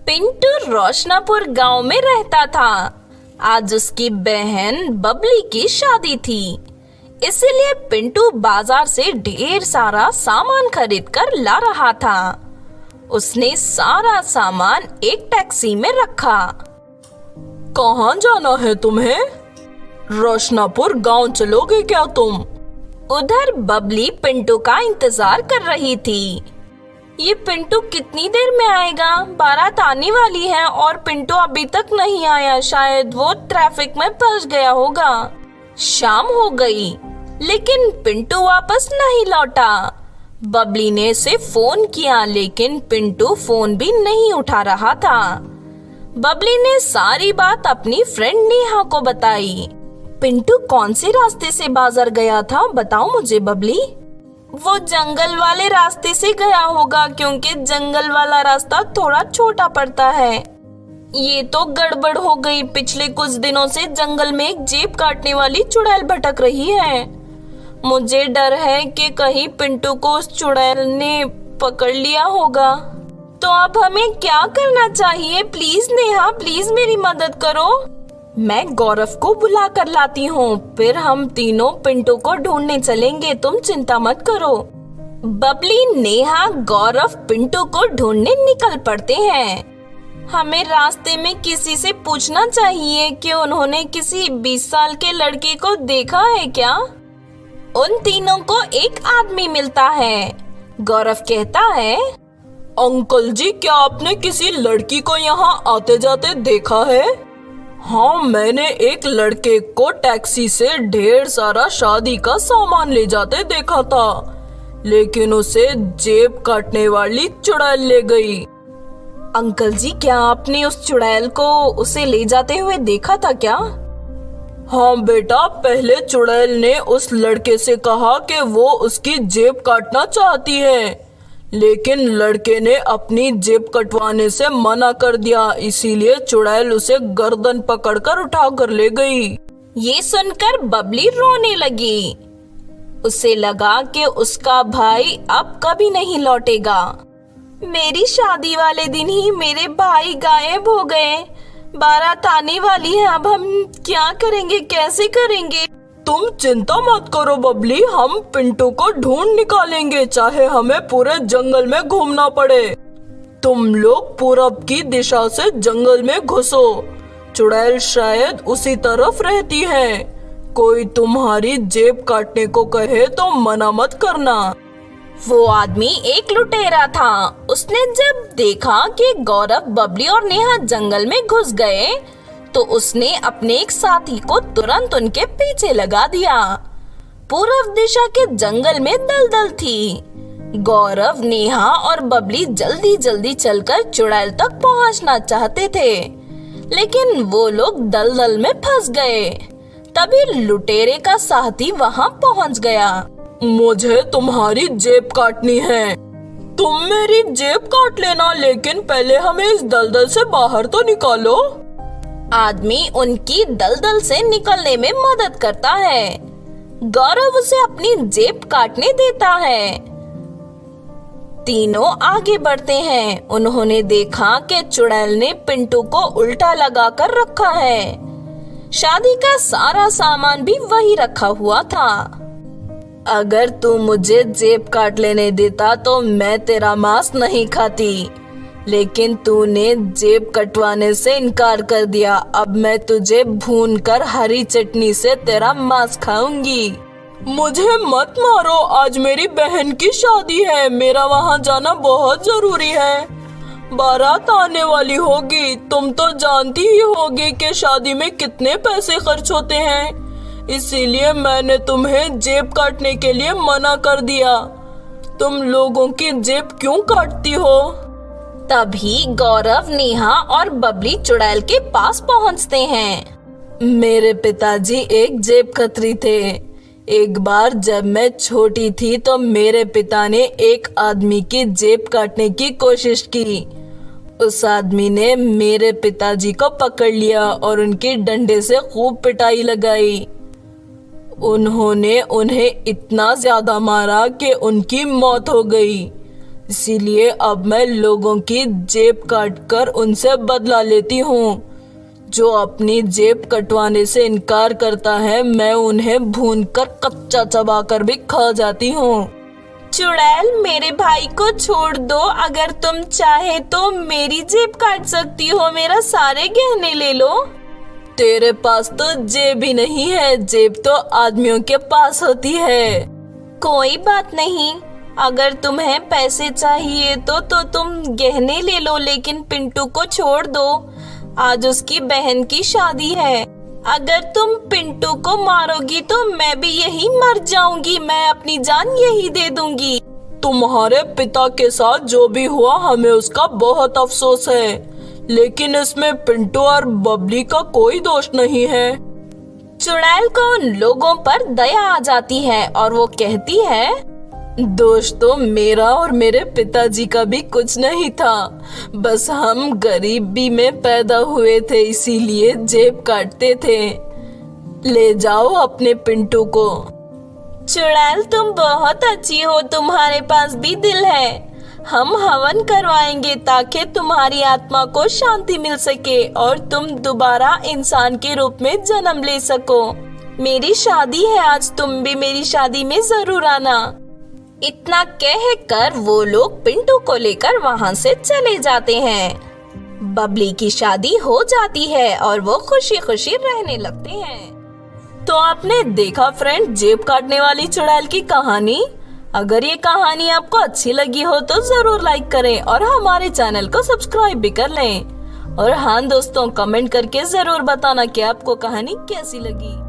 पिंटू रोशनापुर गांव में रहता था। आज उसकी बहन बबली की शादी थी, इसीलिए पिंटू बाजार से ढेर सारा सामान खरीद कर ला रहा था। उसने सारा सामान एक टैक्सी में रखा। कहाँ जाना है तुम्हें? रोशनापुर गांव चलोगे क्या तुम? उधर बबली पिंटू का इंतजार कर रही थी। ये पिंटू कितनी देर में आएगा? बारात आने वाली है और पिंटू अभी तक नहीं आया। शायद वो ट्रैफिक में फंस गया होगा। शाम हो गई, लेकिन पिंटू वापस नहीं लौटा। बबली ने उसे फोन किया, लेकिन पिंटू फोन भी नहीं उठा रहा था। बबली ने सारी बात अपनी फ्रेंड नेहा को बताई। पिंटू कौन से रास्ते से बाजार गया था, बताओ मुझे बबली। वो जंगल वाले रास्ते से गया होगा, क्योंकि जंगल वाला रास्ता थोड़ा छोटा पड़ता है। ये तो गड़बड़ हो गई। पिछले कुछ दिनों से जंगल में एक जेब काटने वाली चुड़ैल भटक रही है। मुझे डर है कि कहीं पिंटू को उस चुड़ैल ने पकड़ लिया होगा। तो अब हमें क्या करना चाहिए? प्लीज नेहा, प्लीज मेरी मदद करो। मैं गौरव को बुला कर लाती हूँ, फिर हम तीनों पिंटू को ढूंढने चलेंगे। तुम चिंता मत करो। बबली, नेहा, गौरव पिंटू को ढूंढने निकल पड़ते हैं। हमें रास्ते में किसी से पूछना चाहिए कि उन्होंने किसी 20 साल के लड़के को देखा है क्या। उन तीनों को एक आदमी मिलता है। गौरव कहता है, अंकल जी, क्या आपने किसी लड़की को यहाँ आते जाते देखा है? हाँ, मैंने एक लड़के को टैक्सी से ढेर सारा शादी का सामान ले जाते देखा था, लेकिन उसे जेब काटने वाली चुड़ैल ले गई। अंकल जी, क्या आपने उस चुड़ैल को उसे ले जाते हुए देखा था क्या? हाँ बेटा, पहले चुड़ैल ने उस लड़के से कहा कि वो उसकी जेब काटना चाहती है, लेकिन लड़के ने अपनी जेब कटवाने से मना कर दिया। इसीलिए चुड़ैल उसे गर्दन पकड़कर उठा कर ले गई। ये सुनकर बबली रोने लगी। उसे लगा कि उसका भाई अब कभी नहीं लौटेगा। मेरी शादी वाले दिन ही मेरे भाई गायब हो गए। बारात आने वाली है, अब हम क्या करेंगे, कैसे करेंगे? तुम चिंता मत करो बबली, हम पिंटू को ढूंढ निकालेंगे, चाहे हमें पूरे जंगल में घूमना पड़े। तुम लोग पूरब की दिशा से जंगल में घुसो। चुड़ैल शायद उसी तरफ रहती है। कोई तुम्हारी जेब काटने को कहे तो मना मत करना। वो आदमी एक लुटेरा था। उसने जब देखा कि गौरव, बबली और नेहा जंगल में घुस गए, तो उसने अपने एक साथी को तुरंत उनके पीछे लगा दिया। पूर्व दिशा के जंगल में दलदल थी। गौरव, नेहा और बबली जल्दी जल्दी चलकर चुड़ैल तक पहुंचना चाहते थे, लेकिन वो लोग दलदल में फंस गए। तभी लुटेरे का साथी वहां पहुंच गया। मुझे तुम्हारी जेब काटनी है। तुम मेरी जेब काट लेना, लेकिन पहले हमें इस दलदल से बाहर तो निकालो। आदमी उनकी दलदल से निकलने में मदद करता है। गौरव उसे अपनी जेब काटने देता है। तीनों आगे बढ़ते हैं। उन्होंने देखा कि चुड़ैल ने पिंटू को उल्टा लगा कर रखा है। शादी का सारा सामान भी वही रखा हुआ था। अगर तू मुझे जेब काट लेने देता तो मैं तेरा मांस नहीं खाती, लेकिन तूने जेब कटवाने से इनकार कर दिया। अब मैं तुझे भूनकर हरी चटनी से तेरा मांस खाऊंगी। मुझे मत मारो, आज मेरी बहन की शादी है। मेरा वहाँ जाना बहुत जरूरी है। बारात आने वाली होगी। तुम तो जानती ही होगी कि शादी में कितने पैसे खर्च होते हैं। इसीलिए मैंने तुम्हें जेब काटने के लिए मना कर दिया। तुम लोगों की जेब क्यों काटती हो? तभी गौरव, नेहा और बबली चुड़ैल के पास पहुंचते हैं। मेरे पिताजी एक जेब कतरी थे। एक बार जब मैं छोटी थी तो मेरे पिता ने एक आदमी की जेब काटने की कोशिश की। उस आदमी ने मेरे पिताजी को पकड़ लिया और उनकी डंडे से खूब पिटाई लगाई। उन्होंने उन्हें इतना ज्यादा मारा कि उनकी मौत हो गई। इसीलिए अब मैं लोगों की जेब काट कर उनसे बदला लेती हूँ। जो अपनी जेब कटवाने से इनकार करता है, मैं उन्हें भूनकर कच्चा चबाकर भी खा जाती हूँ। चुड़ैल, मेरे भाई को छोड़ दो। अगर तुम चाहे तो मेरी जेब काट सकती हो, मेरा सारे गहने ले लो। तेरे पास तो जेब ही नहीं है, जेब तो आदमियों के पास होती है। कोई बात नहीं, अगर तुम्हें पैसे चाहिए तो तुम गहने ले लो, लेकिन पिंटू को छोड़ दो। आज उसकी बहन की शादी है। अगर तुम पिंटू को मारोगी तो मैं भी यही मर जाऊंगी। मैं अपनी जान यही दे दूंगी। तुम्हारे पिता के साथ जो भी हुआ हमें उसका बहुत अफसोस है, लेकिन इसमें पिंटू और बबली का कोई दोष नहीं है। चुड़ैल को उन लोगों पर दया आ जाती है और वो कहती है, दोष तो मेरा और मेरे पिताजी का भी कुछ नहीं था, बस हम गरीबी में पैदा हुए थे, इसीलिए जेब काटते थे। ले जाओ अपने पिंटू को। चुड़ैल, तुम बहुत अच्छी हो, तुम्हारे पास भी दिल है। हम हवन करवाएंगे ताकि तुम्हारी आत्मा को शांति मिल सके और तुम दोबारा इंसान के रूप में जन्म ले सको। मेरी शादी है आज, तुम भी मेरी शादी में जरूर आना। इतना कहकर वो लोग पिंटू को लेकर वहाँ से चले जाते हैं। बबली की शादी हो जाती है और वो खुशी खुशी रहने लगते हैं। तो आपने देखा फ्रेंड, जेब काटने वाली चुड़ैल की कहानी। अगर ये कहानी आपको अच्छी लगी हो तो जरूर लाइक करें और हमारे चैनल को सब्सक्राइब भी कर लें। और हाँ दोस्तों, कमेंट करके जरूर बताना कि आपको कहानी कैसी लगी।